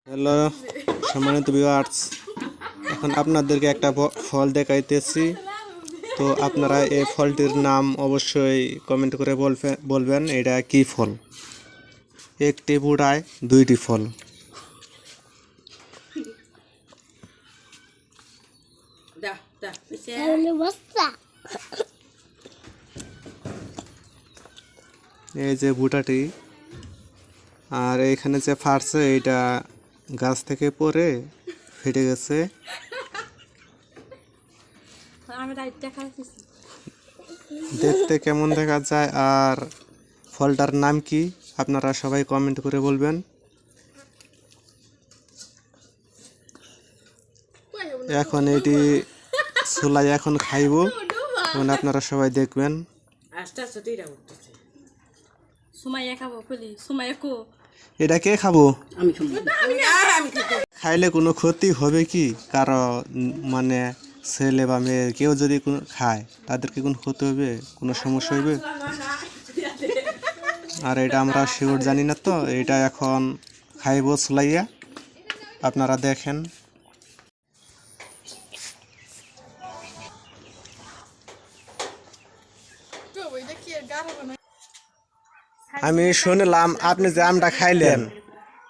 Hello সম্মানিত viewers, এখন আপনাদেরকে একটা ফল দেখাইতেছি। তো আপনারা এই ফলটির নাম অবশ্যই কমেন্ট করে বলবেন এটা কি ফল। একটি বুড়ায় দুইটি ফল। এই যে বুটাটি, আর এইখানে যে ফাটছে এটা গাছ থেকে পড়ে ফেটে গেছে। দেখতে কেমন দেখা যায় আর ফলটার নাম কি আপনারা সবাই কমেন্ট করে বলবেন। এখন এটি ছোলাই এখন খাইব, এখন আপনারা সবাই দেখবেন। এটা কে খাবো? খাইলে কোনো ক্ষতি হবে কি কারো? মানে ছেলে বা মেয়ে কেউ যদি কোনো খায় তাদেরকে কোনো ক্ষতি হবে, কোনো সমস্যা হইবে? আর এটা আমরা শিওর জানি না, তো এটা এখন খাইব ছোলাইয়া, আপনারা দেখেন। আমি শুনলাম আপনি যে আমটা খাইলেন,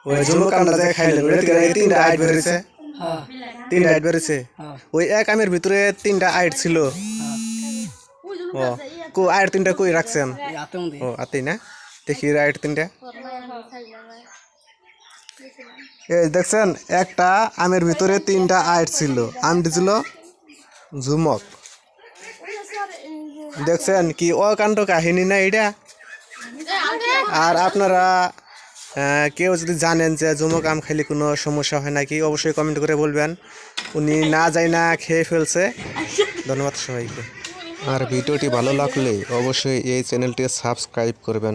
ওই জুমুক আমটা যে খাইলেন ওটা থেকে তিনটা আইট বেরিয়েছে। তিনটা আইট বেরিয়েছে, ওই এক আমের ভিতরে তিনটা আইট ছিল। ও আইট তিনটা কই রাখছেন? ও আতেই না, দেখি আইট তিনটা। এই দেখছেন, একটা আমের ভিতরে তিনটা আইট ছিল, আমটি ছিল ঝুমক। দেখছেন কি অকাণ্ড কাহিনী না এটা? আর আপনারা কেউ যদি জানেন যে ঝুমক আম খাইলে কোনো সমস্যা হয় নাকি, অবশ্যই কমেন্ট করে বলবেন। উনি না যায় না খেয়ে ফেলছে। ধন্যবাদ সবাইকে। আর ভিডিওটি ভালো লাগলে অবশ্যই এই চ্যানেলটি সাবস্ক্রাইব করবেন।